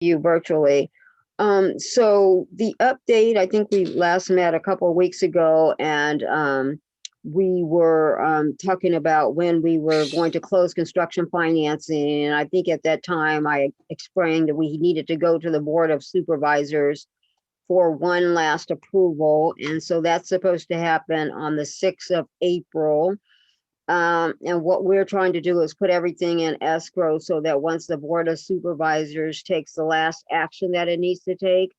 you virtually. So the update, I think we last met a couple of weeks ago, and we were talking about when we were going to close construction financing. And I think at that time I explained that we needed to go to the Board of Supervisors for one last approval. And so that's supposed to happen on the 6th of April. And what we're trying to do is put everything in escrow so that once the Board of Supervisors takes the last action that it needs to take,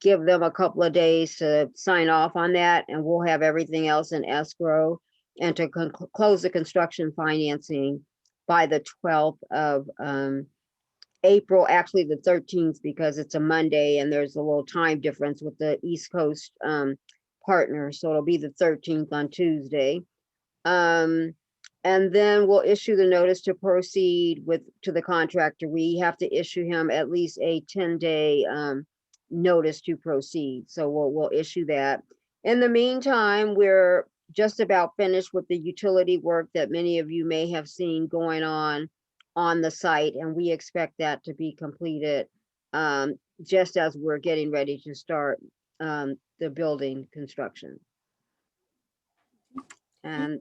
give them a couple of days to sign off on that, and we'll have everything else in escrow and to close the construction financing by the 12th of April, actually the 13th, because it's a Monday and there's a little time difference with the East Coast partner. So it'll be the 13th on Tuesday. And then we'll issue the notice to proceed to the contractor. We have to issue him at least a 10-day notice to proceed. So we'll issue that. In the meantime, we're just about finished with the utility work that many of you may have seen going on the site, and we expect that to be completed just as we're getting ready to start the building construction. And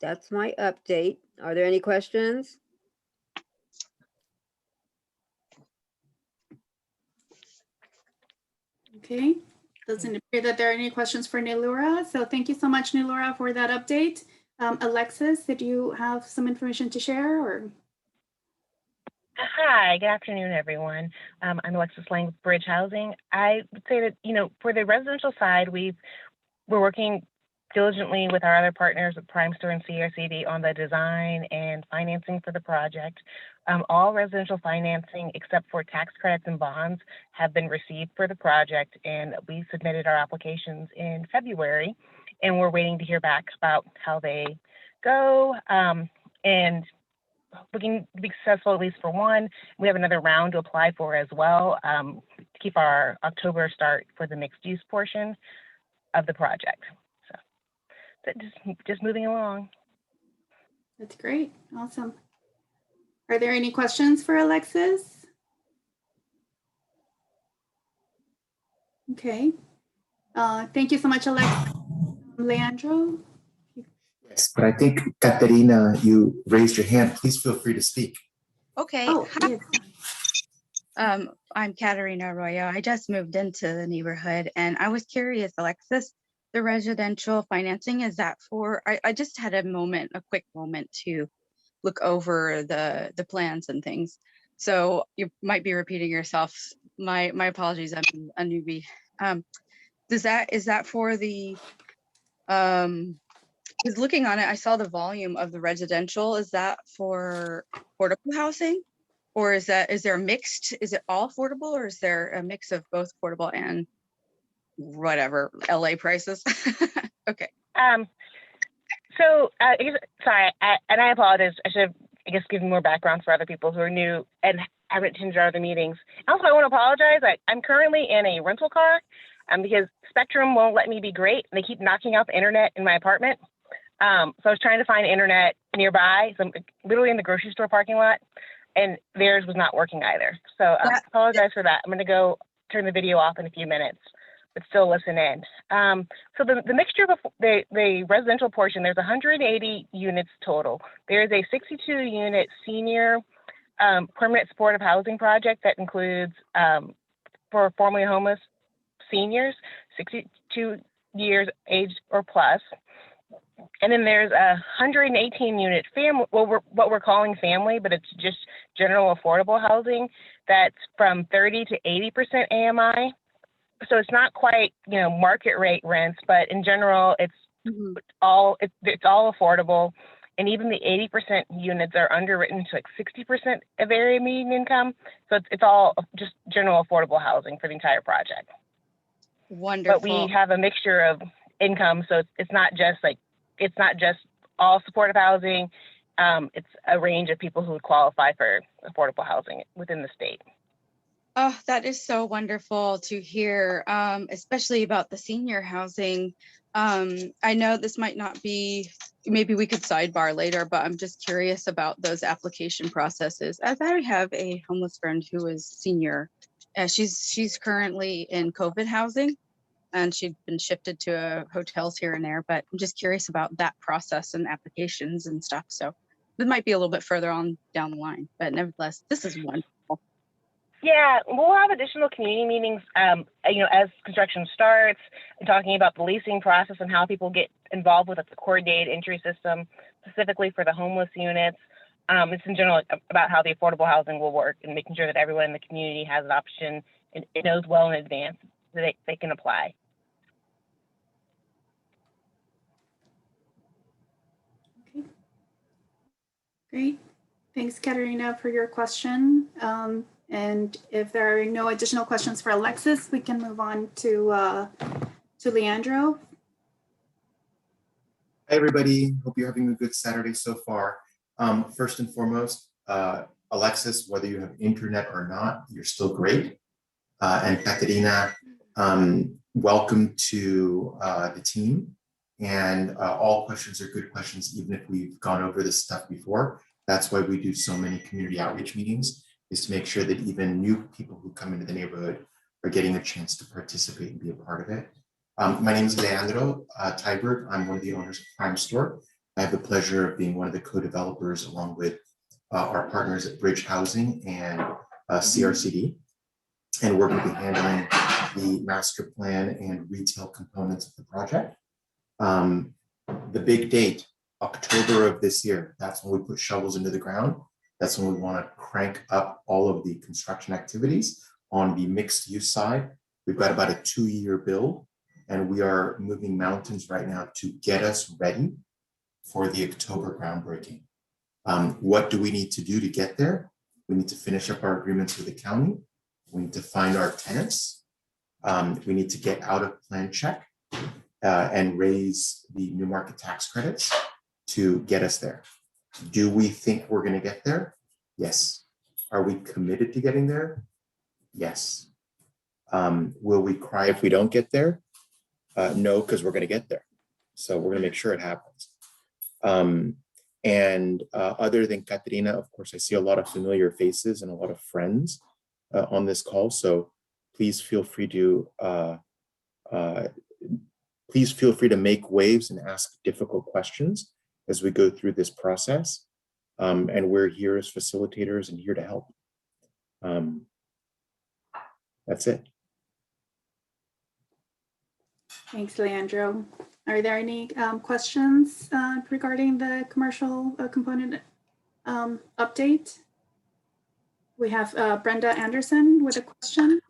that's my update. Are there any questions? Okay, doesn't appear that there are any questions for Nilura. So thank you so much, Nilura, for that update. Alexis, did you have some information to share? Or? Hi, good afternoon, everyone. I'm Alexis Lang with Bridge Housing. I would say that, for the residential side, we're working diligently with our other partners at Primestor and CRCD on the design and financing for the project. All residential financing except for tax credits and bonds have been received for the project, and we submitted our applications in February, and we're waiting to hear back about how they go, and looking to be successful at least for one. We have another round to apply for as well, to keep our October start for the mixed use portion of the project. Just moving along. That's great. Awesome. Are there any questions for Alexis? Okay. Thank you so much, Alexis. Leandro? Yes, but I think, Katerina, you raised your hand. Please feel free to speak. Okay. Oh, yes. I'm Katerina Arroyo. I just moved into the neighborhood, and I was curious, Alexis, the residential financing, is that for, I just had a quick moment to look over the plans and things. So you might be repeating yourself. My apologies, I'm a newbie. Is that for the, because looking on it, I saw the volume of the residential. Is that for affordable housing? Or is there a mixed, is it all affordable, or is there a mix of both affordable and whatever, LA prices? Okay. So, sorry, and I apologize. I should have, given more background for other people who are new and haven't attended our other meetings. Also, I want to apologize. I'm currently in a rental car because Spectrum won't let me be great. And they keep knocking out the internet in my apartment. So I was trying to find internet nearby. So I'm literally in the grocery store parking lot, and theirs was not working either. So I apologize for that. I'm going to go turn the video off in a few minutes, but still listen in. So the mixture of the residential portion, there's 180 units total. There's a 62 unit senior permanent supportive housing project that includes for formerly homeless seniors, 62 years age or plus. And then there's a 118 unit family, what we're calling family, but it's just general affordable housing that's from 30 to 80% AMI. So it's not quite, market rate rents, but in general, it's all affordable. And even the 80% units are underwritten to like 60% of area median income. So it's all just general affordable housing for the entire project. Wonderful. But we have a mixture of income. So it's not just all supportive housing. It's a range of people who would qualify for affordable housing within the state. Oh, that is so wonderful to hear, especially about the senior housing. I know this might not be, maybe we could sidebar later, but I'm just curious about those application processes. As I have a homeless friend who is senior, She's currently in COVID housing, and she'd been shifted to hotels here and there. But I'm just curious about that process and applications and stuff. So it might be a little bit further on down the line, but nevertheless, this is wonderful. Yeah, we'll have additional community meetings, as construction starts, and talking about the leasing process and how people get involved with the coordinated entry system, specifically for the homeless units. It's in general about how the affordable housing will work and making sure that everyone in the community has an option and it knows well in advance that they can apply. Okay. Great. Thanks, Katerina, for your question. And if there are no additional questions for Alexis, we can move on to Leandro. Hi, everybody. Hope you're having a good Saturday so far. First and foremost, Alexis, whether you have internet or not, you're still great. And Katerina, welcome to the team. And all questions are good questions, even if we've gone over this stuff before. That's why we do so many community outreach meetings, is to make sure that even new people who come into the neighborhood are getting a chance to participate and be a part of it. My name is Leandro Tybert. I'm one of the owners of Prime Store. I have the pleasure of being one of the co-developers along with our partners at Bridge Housing and CRCD. And we're going to be handling the master plan and retail components of the project. The big date, October of this year, that's when we put shovels into the ground. That's when we want to crank up all of the construction activities on the mixed use side. We've got about a 2-year build, and we are moving mountains right now to get us ready for the October groundbreaking. What do we need to do to get there? We need to finish up our agreements with the county. We need to find our tenants. We need to get out of plan check and raise the new market tax credits to get us there. Do we think we're going to get there? Yes. Are we committed to getting there? Yes. Will we cry if we don't get there? No, because we're going to get there. So we're going to make sure it happens. Other than Katerina, of course, I see a lot of familiar faces and a lot of friends on this call. So please feel free to make waves and ask difficult questions as we go through this process. And we're here as facilitators and here to help. That's it. Thanks, Leandro. Are there any questions regarding the commercial component update? We have Brenda Anderson with a question.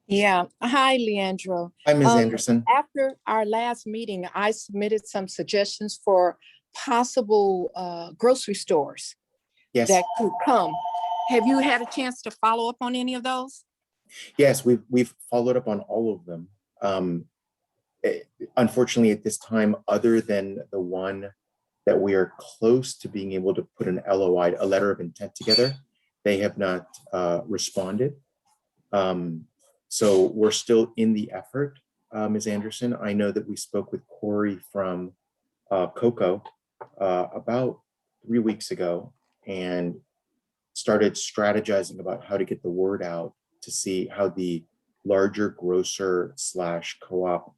Yeah. Hi, Leandro. Hi, Ms. Anderson. After our last meeting, I submitted some suggestions for possible grocery stores Yes. that could come. Have you had a chance to follow up on any of those? Yes, we've followed up on all of them. Unfortunately, at this time, other than the one that we are close to being able to put an LOI, a letter of intent together, they have not responded. So we're still in the effort, Ms. Anderson. I know that we spoke with Corey from Coco about 3 weeks ago and started strategizing about how to get the word out to see how the larger grocer / co-op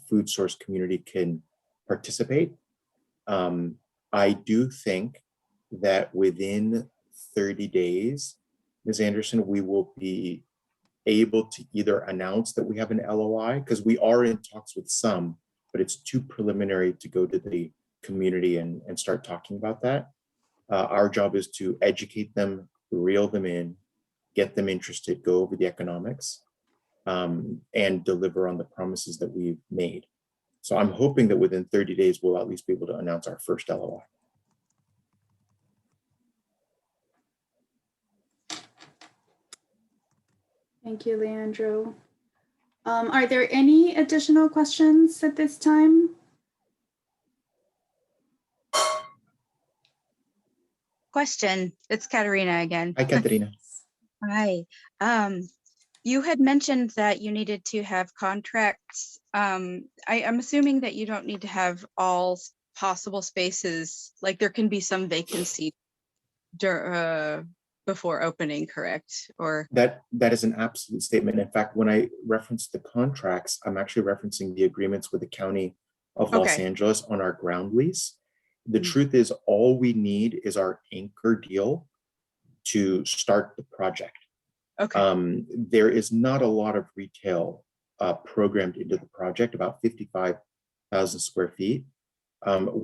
food source community can participate. I do think that within 30 days, Ms. Anderson, we will be able to either announce that we have an LOI, because we are in talks with some, but it's too preliminary to go to the community and start talking about that. Our job is to educate them, reel them in, get them interested, go over the economics, and deliver on the promises that we've made. So I'm hoping that within 30 days, we'll at least be able to announce our first LOI. Thank you, Leandro. Are there any additional questions at this time? Question. It's Katerina again. Hi, Katerina. Hi. You had mentioned that you needed to have contracts. I'm assuming that you don't need to have all possible spaces. Like there can be some vacancy before before opening, correct? Or That is an absolute statement. In fact, when I reference the contracts, I'm actually referencing the agreements with the County of Los Okay. Angeles on our ground lease. The Mm. truth is, all we need is our anchor deal to start the project. okay, There is not a lot of retail programmed into the project, about 55,000 square feet.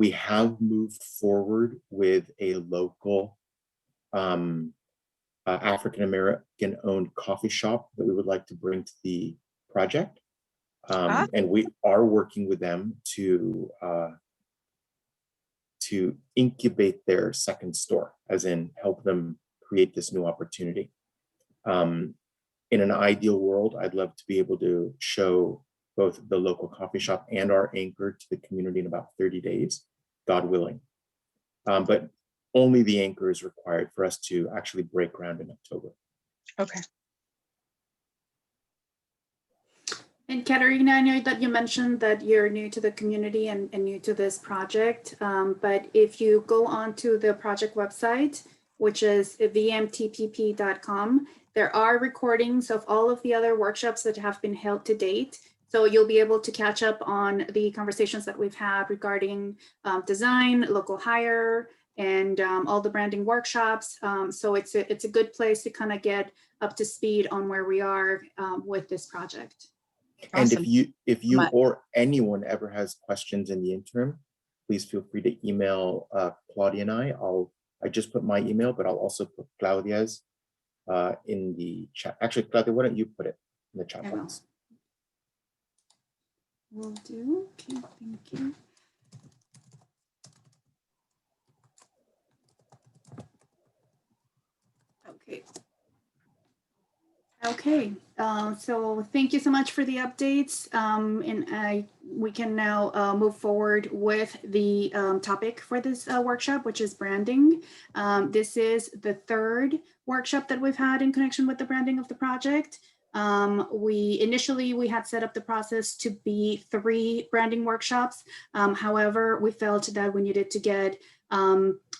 We have moved forward with a local African-American owned coffee shop that we would like to bring to the project. And we are working with them to incubate their second store, as in help them create this new opportunity. In an ideal world, I'd love to be able to show both the local coffee shop and our anchor to the community in about 30 days, God willing. But only the anchor is required for us to actually break ground in October. okay. And Katerina, I know that you mentioned that you're new to the community and new to this project, but if you go onto the project website, which is vmtpp.com, there are recordings of all of the other workshops that have been held to date. So you'll be able to catch up on the conversations that we've had regarding design, local hire, and all the branding workshops. So it's a good place to kind of get up to speed on where we are with this project. And Awesome. if you My- or anyone ever has questions in the interim, please feel free to email Claudia and I just put my email, but I'll also put Claudia's in the chat. Actually, Claudia, why don't you put it in the chat I will. box? Will do. Okay, thank you. Okay. Okay, so thank you so much for the updates. And we can now move forward with the topic for this workshop, which is branding. This is the third workshop that we've had in connection with the branding of the project. Initially we had set up the process to be 3 branding workshops. However, we felt that we needed to get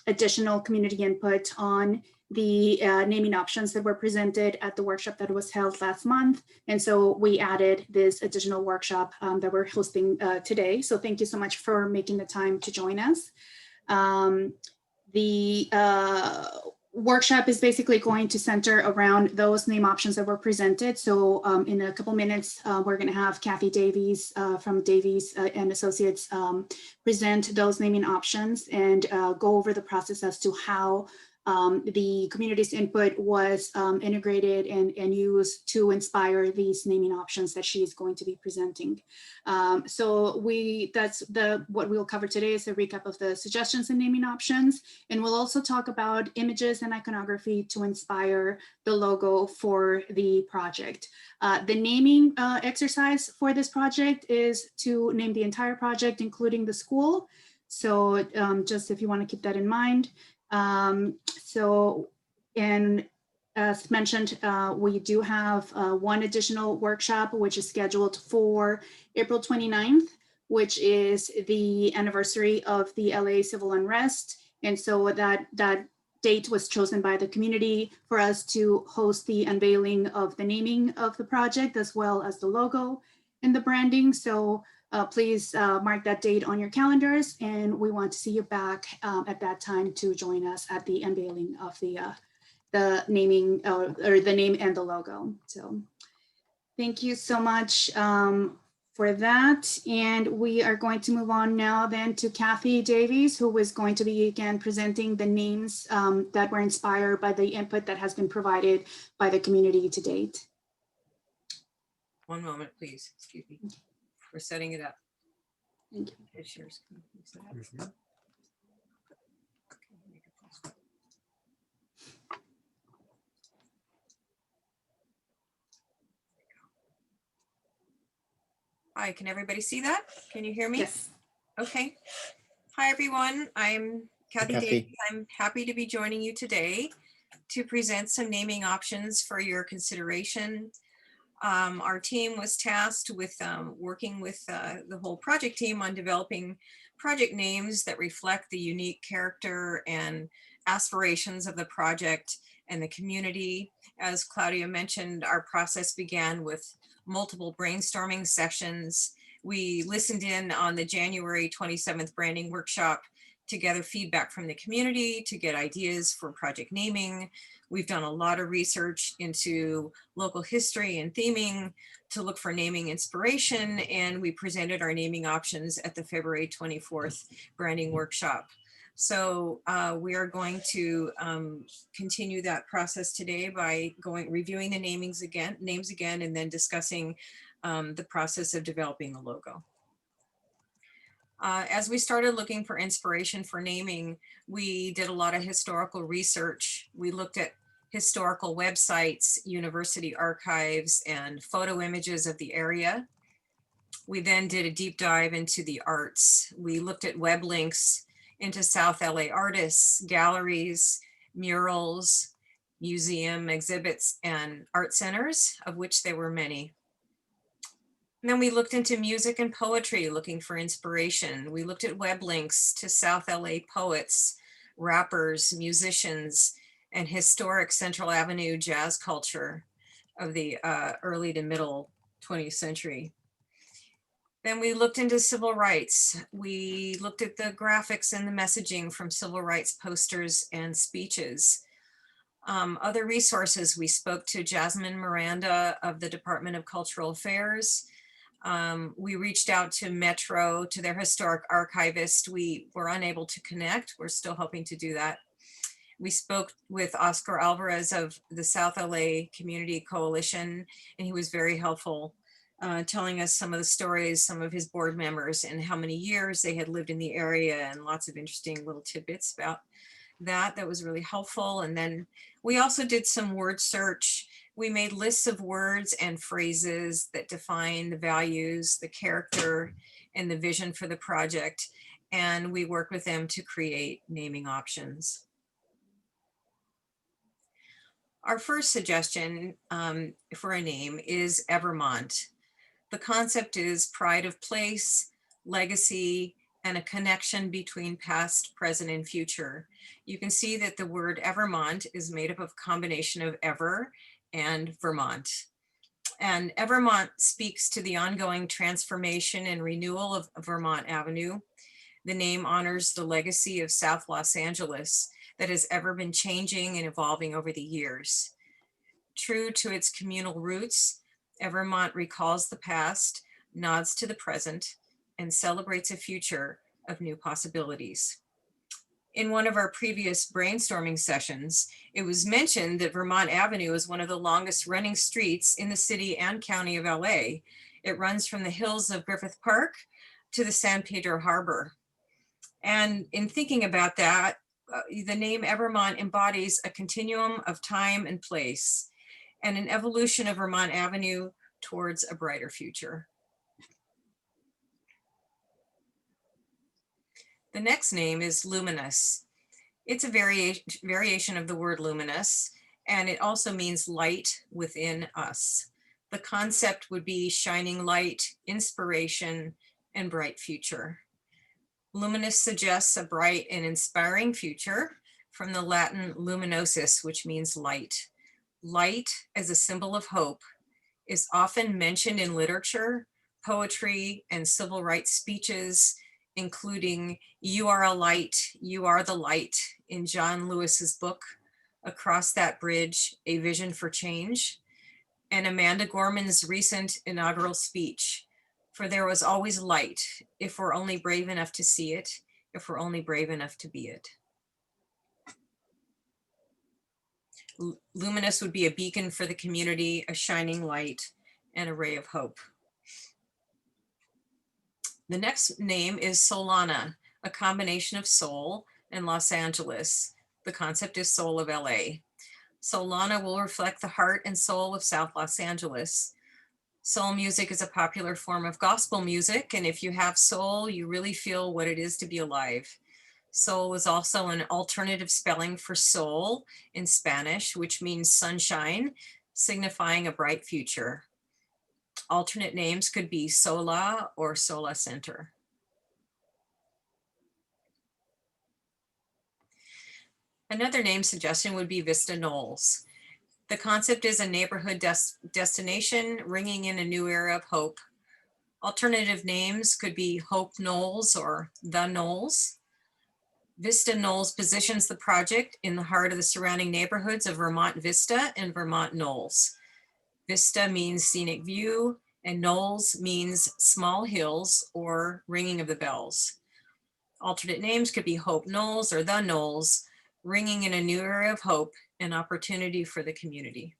additional community input on the naming options that were presented at the workshop that was held last month. And so we added this additional workshop that we're hosting today. So thank you so much for making the time to join us. The workshop is basically going to center around those name options that were presented. So in a couple minutes, we're going to have Kathy Davies from Davies and Associates present those naming options and go over the process as to how the community's input was integrated and used to inspire these naming options that she is going to be presenting. So that's what we'll cover today is a recap of the suggestions and naming options. And we'll also talk about images and iconography to inspire the logo for the project. The naming exercise for this project is to name the entire project, including the school. So just if you want to keep that in mind. And as mentioned, we do have one additional workshop, which is scheduled for April 29th, which is the anniversary of the LA civil unrest. And so that date was chosen by the community for us to host the unveiling of the naming of the project, as well as the logo and the branding. So please mark that date on your calendars, and we want to see you back at that time to join us at the unveiling of the naming or the name and the logo. So thank you so much for that. And we are going to move on now then to Kathy Davies, who is going to be again presenting the names that were inspired by the input that has been provided by the community to date. One moment, please. Excuse me. We're setting it up. Thank you. It shares. Hi, can everybody see that? Can you hear me? Yes. Okay. Hi, everyone. I'm Kathy Kathy. Davies. I'm happy to be joining you today to present some naming options for your consideration. Our team was tasked with working with the whole project team on developing project names that reflect the unique character and aspirations of the project and the community. As Claudia mentioned, our process began with multiple brainstorming sessions. We listened in on the January 27th branding workshop to gather feedback from the community, to get ideas for project naming. We've done a lot of research into local history and theming to look for naming inspiration, and we presented our naming options at the February 24th branding workshop. So we are going to continue that process today by reviewing the names again, and then discussing the process of developing a logo. As we started looking for inspiration for naming, we did a lot of historical research. We looked at historical websites, university archives, and photo images of the area. We then did a deep dive into the arts. We looked at web links into South LA artists, galleries, murals, museum exhibits, and art centers, of which there were many. And then we looked into music and poetry, looking for inspiration. We looked at web links to South LA poets, rappers, musicians, and historic Central Avenue jazz culture of the early to middle 20th century. Then we looked into civil rights. We looked at the graphics and the messaging from civil rights posters and speeches. Other resources, we spoke to Jasmine Miranda of the Department of Cultural Affairs. We reached out to Metro, to their historic archivist. We were unable to connect. We're still hoping to do that. We spoke with Oscar Alvarez of the South LA Community Coalition, and he was very helpful, telling us some of the stories, some of his board members, and how many years they had lived in the area, and lots of interesting little tidbits about that. That was really helpful. And then we also did some word search. We made lists of words and phrases that define the values, the character, and the vision for the project. And we worked with them to create naming options. Our first suggestion for a name is Vermont. The concept is pride of place, legacy, and a connection between past, present, and future. You can see that the word Vermont is made up of a combination of ever and Vermont. And Vermont speaks to the ongoing transformation and renewal of Vermont Avenue. The name honors the legacy of South Los Angeles that has ever been changing and evolving over the years. True to its communal roots, Vermont recalls the past, nods to the present, and celebrates a future of new possibilities. In one of our previous brainstorming sessions, it was mentioned that Vermont Avenue is one of the longest running streets in the city and county of LA. It runs from the hills of Griffith Park to the San Pedro Harbor. And in thinking about that, the name Vermont embodies a continuum of time and place, and an evolution of Vermont Avenue towards a brighter future. The next name is Luminous. It's a variation of the word luminous, and it also means light within us. The concept would be shining light, inspiration, and bright future. Luminous suggests a bright and inspiring future, from the Latin luminosus, which means light. Light as a symbol of hope is often mentioned in literature, poetry, and civil rights speeches, including "You are a light, you are the light" in John Lewis's book, Across That Bridge, A Vision for Change, and Amanda Gorman's recent inaugural speech, "For there was always light, if we're only brave enough to see it, if we're only brave enough to be it." Luminous would be a beacon for the community, a shining light, and a ray of hope. The next name is Solana, a combination of soul and Los Angeles. The concept is soul of LA. Solana will reflect the heart and soul of South Los Angeles. Soul music is a popular form of gospel music, and if you have soul, you really feel what it is to be alive. Soul is also an alternative spelling for soul in Spanish, which means sunshine, signifying a bright future. Alternate names could be Sola or Sola Center. Another name suggestion would be Vista Knolls. The concept is a neighborhood destination ringing in a new era of hope. Alternative names could be Hope Knolls or The Knolls. Vista Knolls positions the project in the heart of the surrounding neighborhoods of Vermont Vista and Vermont Knolls. Vista means scenic view, and Knolls means small hills or ringing of the bells. Alternate names could be Hope Knolls or The Knolls, ringing in a new era of hope and opportunity for the community.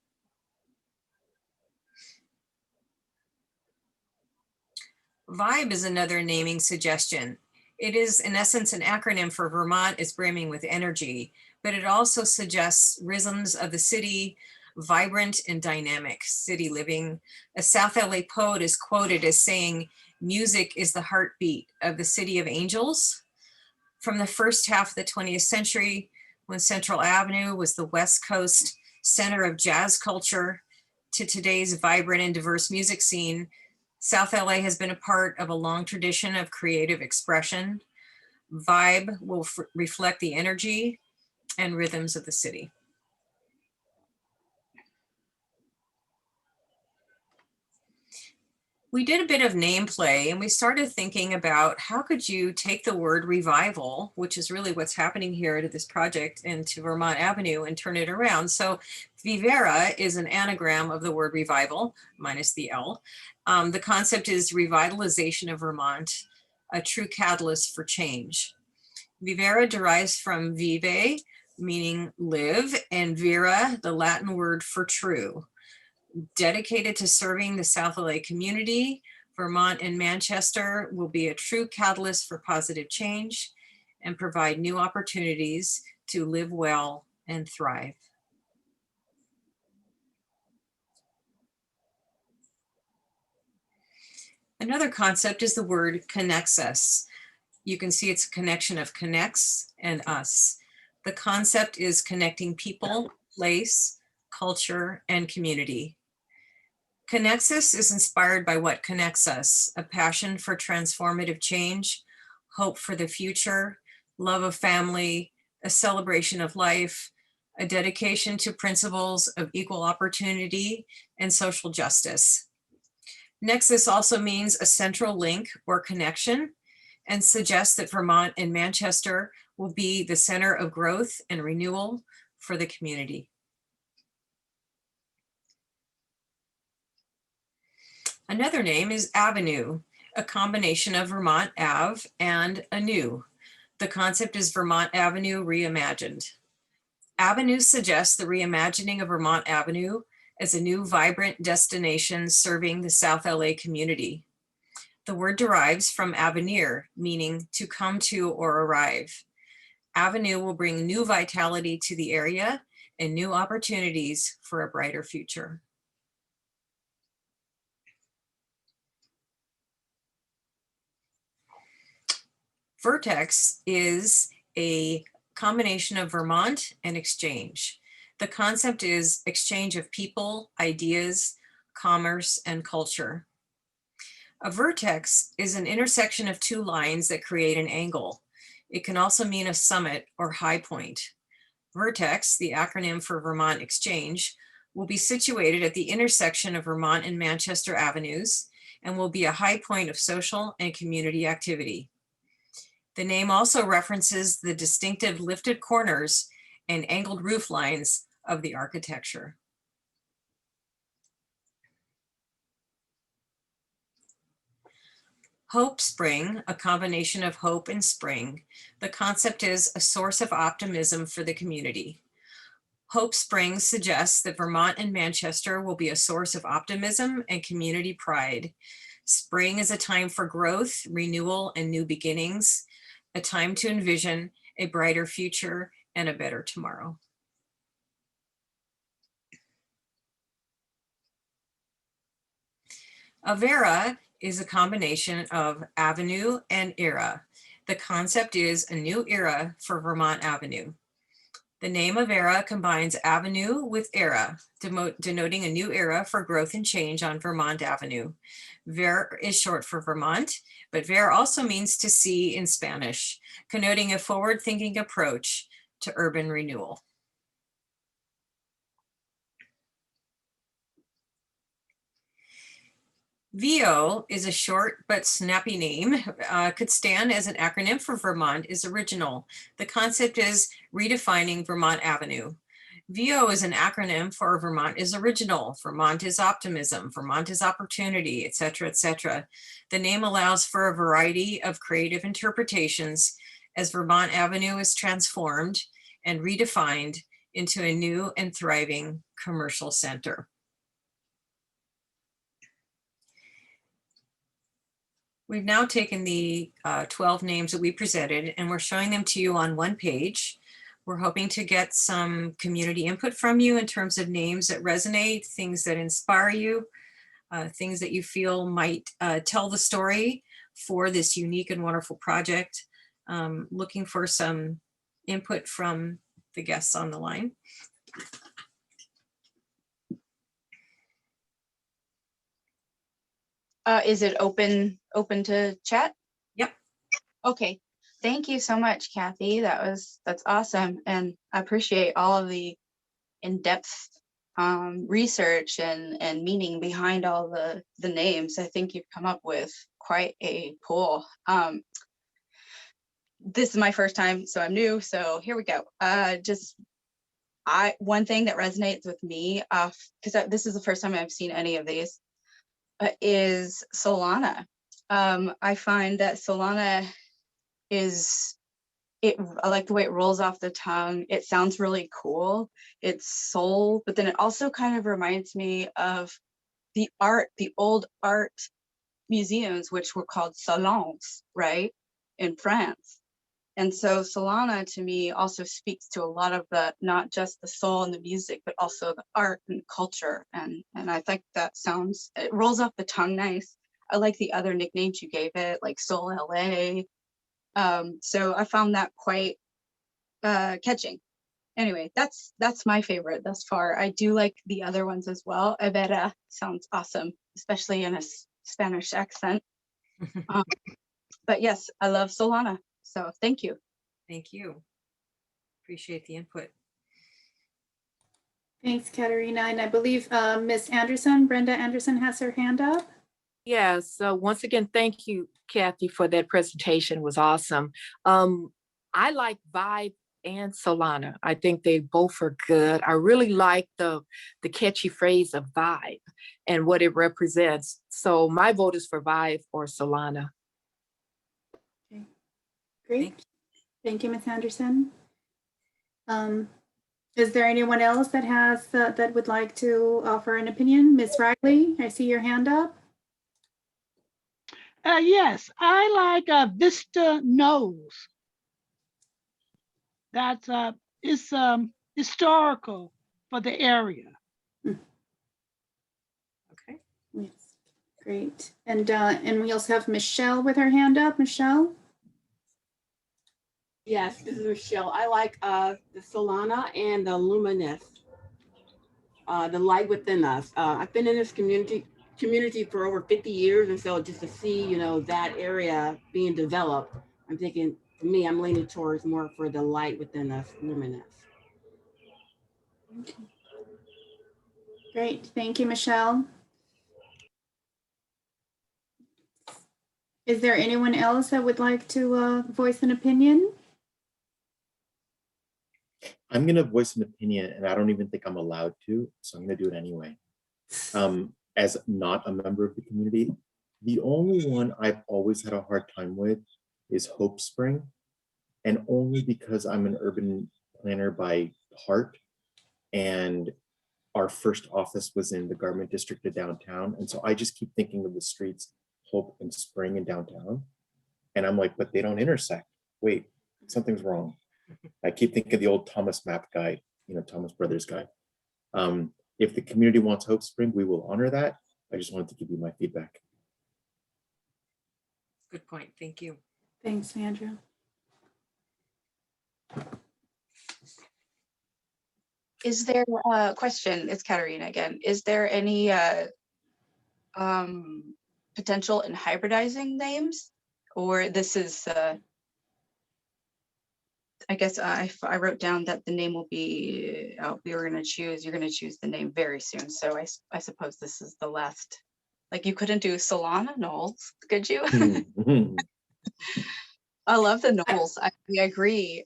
Vibe is another naming suggestion. It is in essence an acronym for Vermont is brimming with energy, but it also suggests rhythms of the city, vibrant and dynamic city living. A South LA poet is quoted as saying, "Music is the heartbeat of the city of angels." From the first half of the 20th century, when Central Avenue was the West Coast center of jazz culture, to today's vibrant and diverse music scene, South LA has been a part of a long tradition of creative expression. Vibe will reflect the energy and rhythms of the city. We did a bit of name play and we started thinking about how could you take the word revival, which is really what's happening here to this project and to Vermont Avenue, and turn it around. So Vivera is an anagram of the word revival, minus the L. The concept is revitalization of Vermont, a true catalyst for change. Vivera derives from vive, meaning live, and vera, the Latin word for true. Dedicated to serving the South LA community, Vermont and Manchester will be a true catalyst for positive change and provide new opportunities to live well and thrive. Another concept is the word connects us. You can see it's a connection of connects and us. The concept is connecting people, place, culture, and community. Connects us is inspired by what connects us, a passion for transformative change, hope for the future, love of family, a celebration of life, a dedication to principles of equal opportunity and social justice. Nexus also means a central link or connection and suggests that Vermont and Manchester will be the center of growth and renewal for the community. Another name is Avenue, a combination of Vermont Ave and anew. The concept is Vermont Avenue reimagined. Avenue suggests the reimagining of Vermont Avenue as a new vibrant destination serving the South LA community. The word derives from avenir, meaning to come to or arrive. Avenue will bring new vitality to the area and new opportunities for a brighter future. Vertex is a combination of Vermont and exchange. The concept is exchange of people, ideas, commerce, and culture. A vertex is an intersection of two lines that create an angle. It can also mean a summit or high point. Vertex, the acronym for Vermont Exchange, will be situated at the intersection of Vermont and Manchester Avenues and will be a high point of social and community activity. The name also references the distinctive lifted corners and angled roof lines of the architecture. Hope Spring, a combination of hope and spring. The concept is a source of optimism for the community. Hope Spring suggests that Vermont and Manchester will be a source of optimism and community pride. Spring is a time for growth, renewal, and new beginnings, a time to envision a brighter future and a better tomorrow. Avera is a combination of avenue and era. The concept is a new era for Vermont Avenue. The name Avera combines avenue with era, denoting a new era for growth and change on Vermont Avenue. Ver is short for Vermont, but ver also means to see in Spanish, connoting a forward-thinking approach to urban renewal. VO is a short but snappy name, could stand as an acronym for Vermont is original. The concept is redefining Vermont Avenue. VO is an acronym for Vermont is original, Vermont is optimism, Vermont is opportunity, etc., etc. The name allows for a variety of creative interpretations as Vermont Avenue is transformed and redefined into a new and thriving commercial center. We've now taken the 12 names that we presented and we're showing them to you on one page. We're hoping to get some community input from you in terms of names that resonate, things that inspire you, things that you feel might tell the story for this unique and wonderful project. Looking for some input from the guests on the line. Is it open to chat? Yep. Okay. Thank you so much, Kathy. That's awesome. And I appreciate all of the in-depth research and meaning behind all the names. I think you've come up with quite a pool. This is my first time, so I'm new. So here we go. One thing that resonates with me, because this is the first time I've seen any of these, is Solana. I find that Solana I like the way it rolls off the tongue. It sounds really cool. It's soul, but then it also kind of reminds me of the old art museums, which were called salons, right, in France. And so Solana to me also speaks to a lot of not just the soul and the music, but also the art and culture. And I think it rolls off the tongue nice. I like the other nicknames you gave it, like Soul LA. So I found that quite catching. Anyway, that's my favorite thus far. I do like the other ones as well. Evera sounds awesome, especially in a Spanish accent. But yes, I love Solana. So thank you. Thank you. Appreciate the input. Thanks, Katerina. And I believe Miss Anderson, Brenda Anderson has her hand up. Yes, so once again, thank you, Kathy, for that presentation. It was awesome. I like Vibe and Solana. I think they both are good. I really like the catchy phrase of Vibe and what it represents. So my vote is for Vibe or Solana. Okay. Great. Thank you, Ms. Anderson. Is there anyone else that has that would like to offer an opinion? Ms. Riley, I see your hand up. Yes, I like Vista Nose. That's it's historical for the area. Okay. Yes, great. And we also have Michelle with her hand up. Michelle? Yes, this is Michelle. I like the Solana and the Luminous, the light within us. I've been in this community for over 50 years, and so just to see, that area being developed, I'm thinking, for me, I'm leaning towards more for the light within us, Luminous. Great, thank you, Michelle. Is there anyone else that would like to voice an opinion? I'm going to voice an opinion, and I don't even think I'm allowed to, so I'm going to do it anyway. As not a member of the community, the only one I've always had a hard time with is Hope Spring, and only because I'm an urban planner by heart, and our first office was in the Garment District of downtown, and so I just keep thinking of the streets Hope and Spring in downtown, and I'm like, but they don't intersect. Wait, something's wrong. I keep thinking of the old Thomas Map guide, Thomas Brothers guide. If the community wants Hope Spring, we will honor that. I just wanted to give you my feedback. Good point. Thank you. Thanks, Andrew. Is there a question? It's Katerina again. Is there any potential in hybridizing names, or this is I guess I wrote down that the name will be, you're going to choose the name very soon. So I suppose this is the last, like you couldn't do Solana Knolls, could you? I love the Knolls. I agree.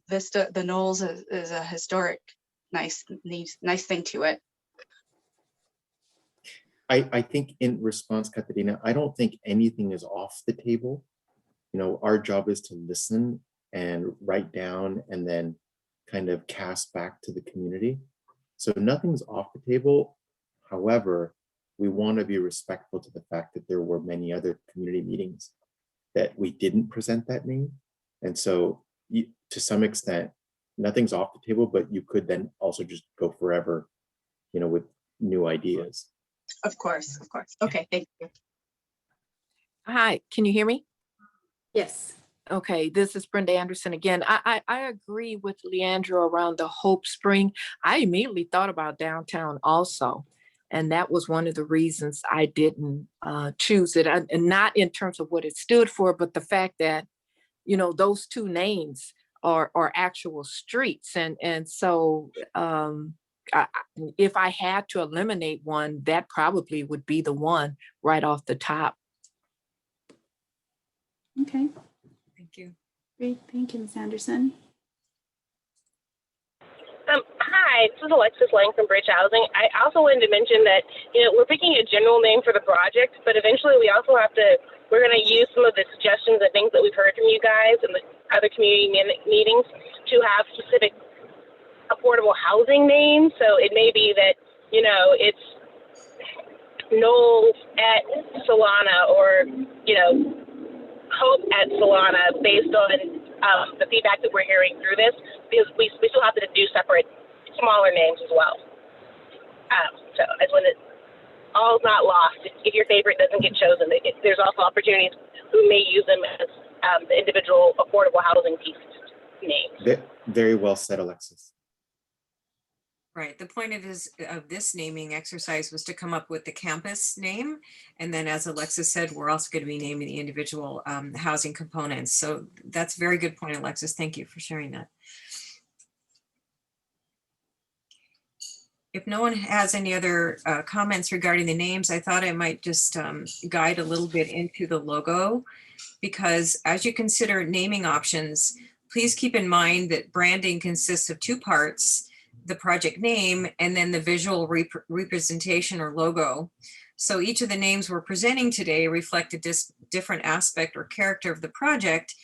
Vista, the Knolls is a historic, nice thing to it. I think in response, Katerina, I don't think anything is off the table. You know, our job is to listen and write down and then kind of cast back to the community. So nothing's off the table. However, we want to be respectful to the fact that there were many other community meetings that we didn't present that name. And so to some extent, nothing's off the table, but you could then also just go forever, you know, with new ideas. Of course. Okay, thank you. Hi, can you hear me? Yes. Okay, this is Brenda Anderson again. I agree with Leandro around the Hope Spring. I immediately thought about downtown also. And that was one of the reasons I didn't choose it. And not in terms of what it stood for, but the fact that, you know, those two names are actual streets. And so if I had to eliminate one, that probably would be the one right off the top. Okay, Thank you. great. Thank you, Ms. Anderson. Hi, this is Alexis Lang from Bridge Housing. I also wanted to mention that, you know, we're picking a general name for the project, but eventually we're going to use some of the suggestions and things that we've heard from you guys and the other community meetings to have specific affordable housing names. So it may be that, you know, it's Knowles at Solana or, you know, Hope at Solana based on the feedback that we're hearing through this, because we still have to do separate smaller names as well. So I just wanted, all's not lost. If your favorite doesn't get chosen, there's also opportunities who may use them as the individual affordable housing piece names. Very well said, Alexis. Right. The point of this naming exercise was to come up with the campus name. And then as Alexis said, we're also going to be naming the individual housing components. So that's a very good point, Alexis. Thank you for sharing that. If no one has any other comments regarding the names, I thought I might just guide a little bit into the logo, because as you consider naming options, please keep in mind that branding consists of two parts: the project name and then the visual representation or logo. So each of the names we're presenting today reflect a different aspect or character of the project,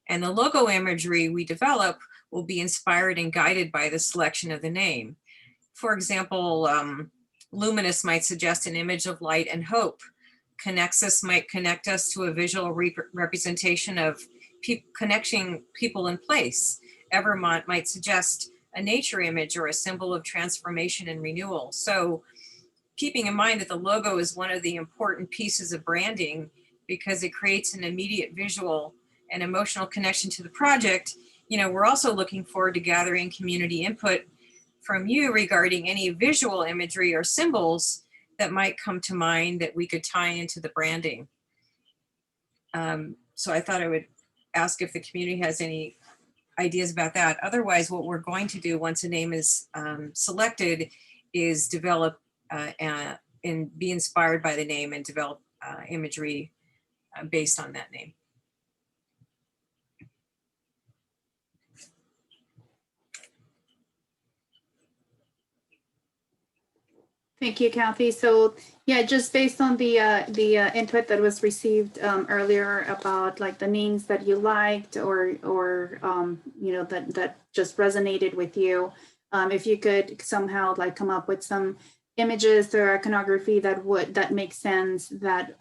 and the logo imagery we develop will be inspired and guided by the selection of the name. For example, Luminous might suggest an image of light and hope. Connexus might connect us to a visual representation of connecting people in place. Vermont might suggest a nature image or a symbol of transformation and renewal. So keeping in mind that the logo is one of the important pieces of branding because it creates an immediate visual and emotional connection to the project, you know, we're also looking forward to gathering community input from you regarding any visual imagery or symbols that might come to mind that we could tie into the branding. So I thought I would ask if the community has any ideas about that. Otherwise, what we're going to do once a name is selected is develop and be inspired by the name and develop imagery based on that name. Thank you, Kathy. So yeah, just based on the input that was received earlier about like the names that you liked or you know, that just resonated with you, if you could somehow like come up with some images or iconography that makes sense, that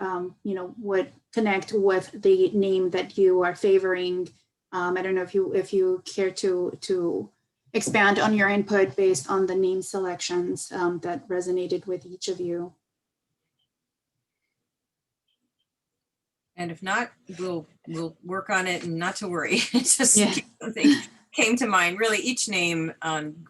you know, would connect with the name that you are favoring. I don't know if you care to expand on your input based on the name selections that resonated with each of you. And if not, we'll work on it, and not to worry. It's just something came to mind. Really, each name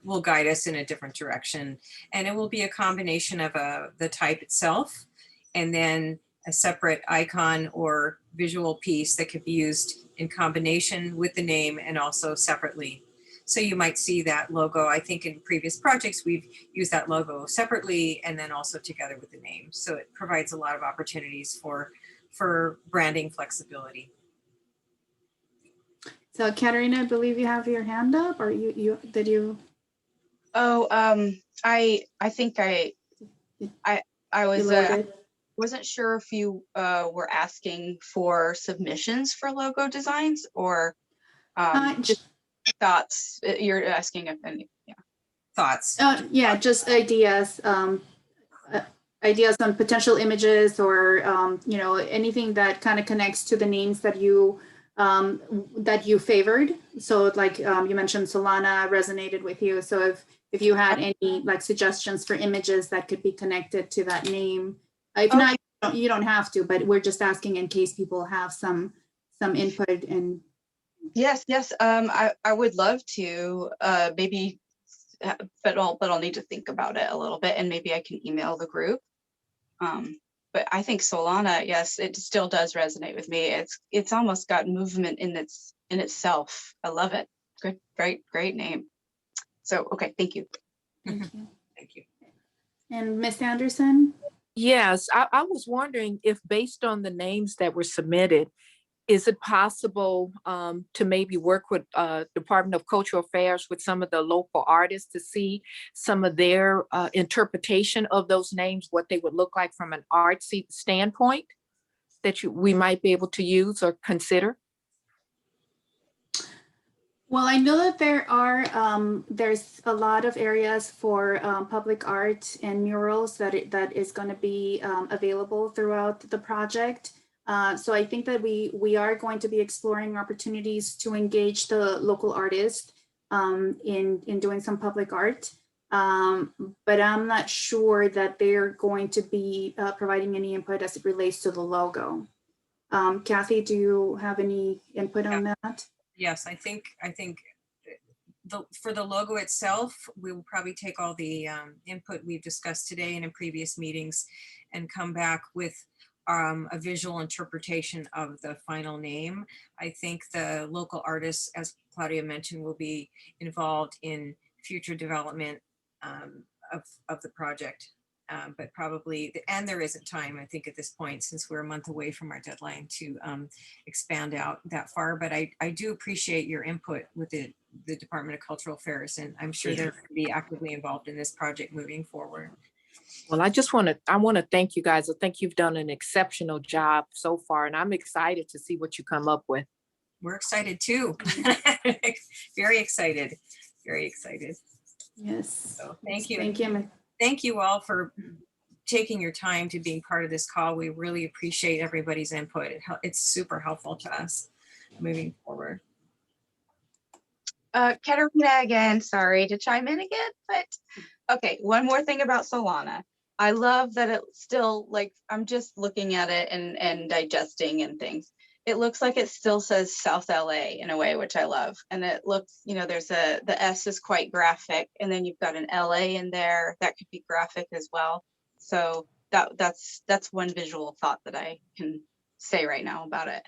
will guide us in a different direction, and it will be a combination of the type itself, and then a separate icon or visual piece that could be used in combination with the name and also separately. So you might see that logo. I think in previous projects, we've used that logo separately and then also together with the name. So it provides a lot of opportunities for branding flexibility. So Katerina, I believe you have your hand up, or did you? Oh, I think I was Loaded? wasn't sure if you were asking for submissions for logo designs or just thoughts. You're asking if any, yeah. Thoughts? Yeah, just ideas. Ideas on potential images or you know, anything that kind of connects to the names that you favored. So like you mentioned Solana resonated with you. So if you had any like suggestions for images that could be connected to that name, if not, you don't have to, but we're just asking in case people have some input. And Yes, I would love to maybe, but I'll need to think about it a little bit, and maybe I can email the group. But I think Solana, yes, it still does resonate with me. It's almost got movement in itself. I love it. Good, great name. So okay, thank you. thank you. Thank you. And Miss Anderson? Yes, I was wondering if based on the names that were submitted, is it possible to maybe work with Department of Cultural Affairs with some of the local artists to see some of their interpretation of those names, what they would look like from an artsy standpoint that we might be able to use or consider? Well, I know that there's a lot of areas for public art and murals that is going to be available throughout the project. So I think that we are going to be exploring opportunities to engage the local artists in doing some public art. But I'm not sure that they're going to be providing any input as it relates to the logo. Kathy, do you have any input on that? Yes, I think for the logo itself, we will probably take all the input we've discussed today and in previous meetings and come back with a visual interpretation of the final name. I think the local artists, as Claudia mentioned, will be involved in future development of the project. But probably, and there isn't time, I think, at this point, since we're a month away from our deadline to expand out that far. But I do appreciate your input with the Department of Cultural Affairs, and I'm sure they're going to be actively involved in this project moving forward. Well, I want to thank you guys. I think you've done an exceptional job so far, and I'm excited to see what you come up with. We're excited too. Very excited. Very excited. Yes. So thank you. Thank you. Thank you all for taking your time to being part of this call. We really appreciate everybody's input. It's super helpful to us moving forward. Katerina again, sorry to chime in again, but okay, one more thing about Solana. I love that it's still like, I'm just looking at it and digesting and things. It looks like it still says South LA in a way, which I love. And it looks, you know, the S is quite graphic, and then you've got an LA in there that could be graphic as well. So that's one visual thought that I can say right now about it.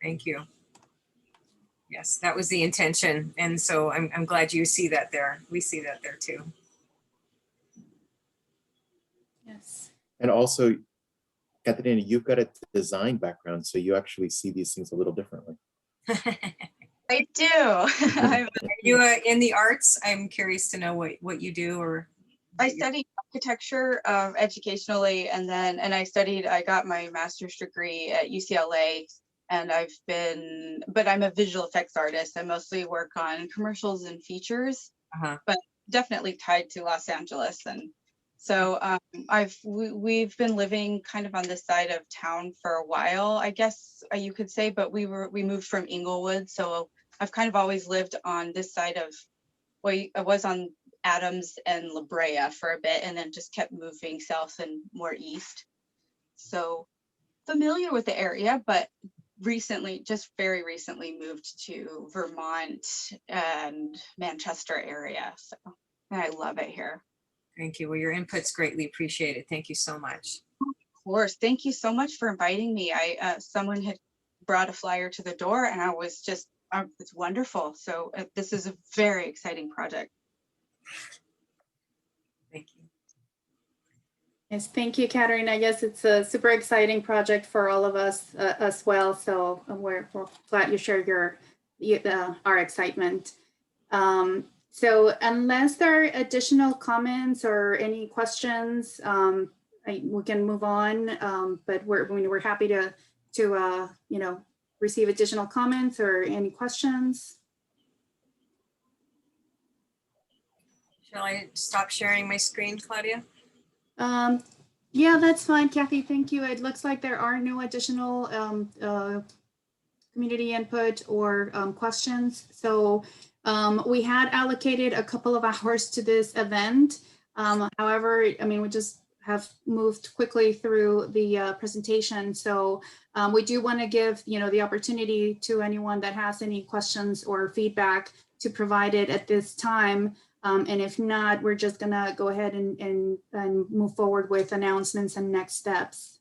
Thank you. Yes, that was the intention. And so I'm glad you see that there. We see that there too. Yes. And also, Katerina, you've got a design background, so you actually see these things a little differently. I do. Are you in the arts? I'm curious to know what you do. Or I studied architecture educationally, and I got my master's degree at UCLA, and but I'm a visual effects artist. I mostly work on commercials and features, but definitely tied to Los Angeles. And so we've been living kind of on this side of town for a while, I guess you could say, but we moved from Inglewood. So I've kind of always lived on this side of, well, I was on Adams and La Brea for a bit, and then just kept moving south and more east. So familiar with the area, but just very recently moved to Vermont and Manchester area. So I love it here. Thank you. Well, your input's greatly appreciated. Thank you so much. course. Thank you so much for inviting me. Someone had brought a flyer to the door and I was just, it's wonderful. So this is a very exciting project. Thank you. Yes, thank you, Katerina. Yes, it's a super exciting project for all of us as well. So we're glad you shared our excitement. So unless there are additional comments or any questions, we can move on. But we're happy to receive additional comments or any questions. Shall I stop sharing my screen, Claudia? Yeah, that's fine, Kathy. Thank you. It looks like there are no additional community input or questions. So we had allocated a couple of hours to this event. However, I mean, we just have moved quickly through the presentation. So we do want to give, the opportunity to anyone that has any questions or feedback to provide it at this time. And if not, we're just gonna go ahead and move forward with announcements and next steps.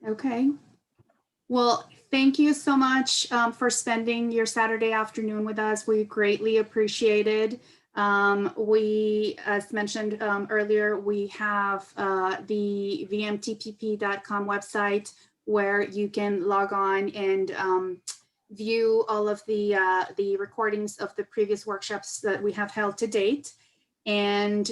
Okay. Well, thank you so much for spending your Saturday afternoon with us. We greatly appreciate it. We, as mentioned earlier, we have the vmtpp.com website where you can log on and view all of the recordings of the previous workshops that we have held to date. And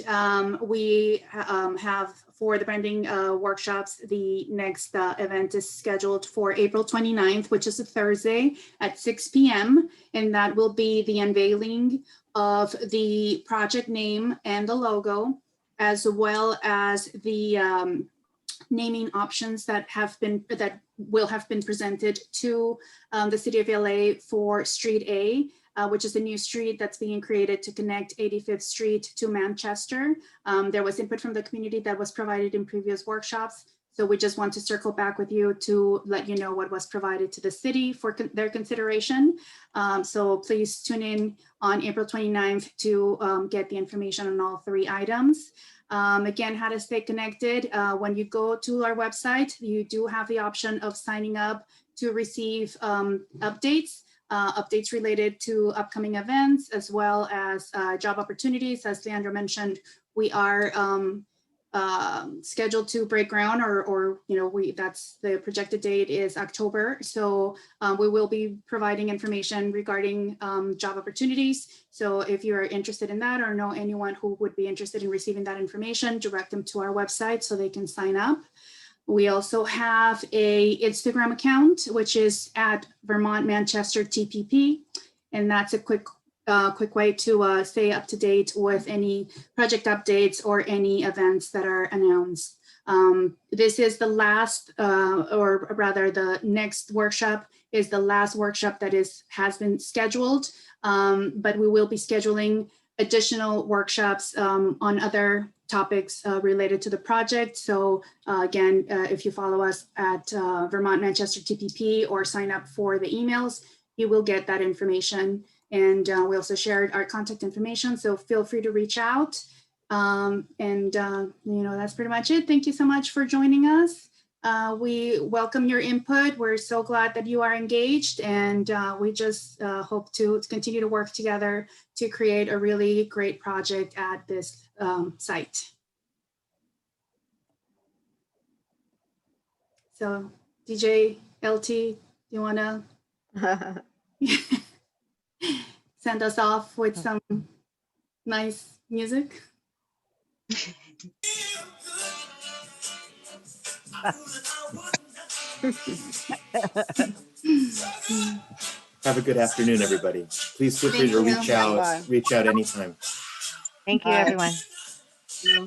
we have for the branding workshops, the next event is scheduled for April 29th, which is a Thursday at 6 p.m. And that will be the unveiling of the project name and the logo, as well as the naming options that will have been presented to the City of LA for Street A, which is a new street that's being created to connect 85th Street to Manchester. There was input from the community that was provided in previous workshops. So we just want to circle back with you to let you know what was provided to the city for their consideration. So please tune in on April 29th to get the information on all three items. Again, how to stay connected. When you go to our website, you do have the option of signing up to receive updates related to upcoming events, as well as job opportunities. As Leandro mentioned, we are scheduled to break ground, or that's the projected date is October. So we will be providing information regarding job opportunities. So if you're interested in that or know anyone who would be interested in receiving that information, direct them to our website so they can sign up. We also have a Instagram account, which is at Vermont Manchester TPP. And that's a quick way to stay up to date with any project updates or any events that are announced. This is the last, or rather the next workshop is the last workshop that has been scheduled, but we will be scheduling additional workshops on other topics related to the project. So again, if you follow us at Vermont Manchester TPP or sign up for the emails, you will get that information. And we also shared our contact information, so feel free to reach out. That's pretty much it. Thank you so much for joining us. We welcome your input. We're so glad that you are engaged, and we just hope to continue to work together to create a really great project at this site. So DJ LT, you wanna send us off with some nice music? Have a good afternoon, everybody. Please feel free to reach out anytime. Thank you, everyone. Yeah.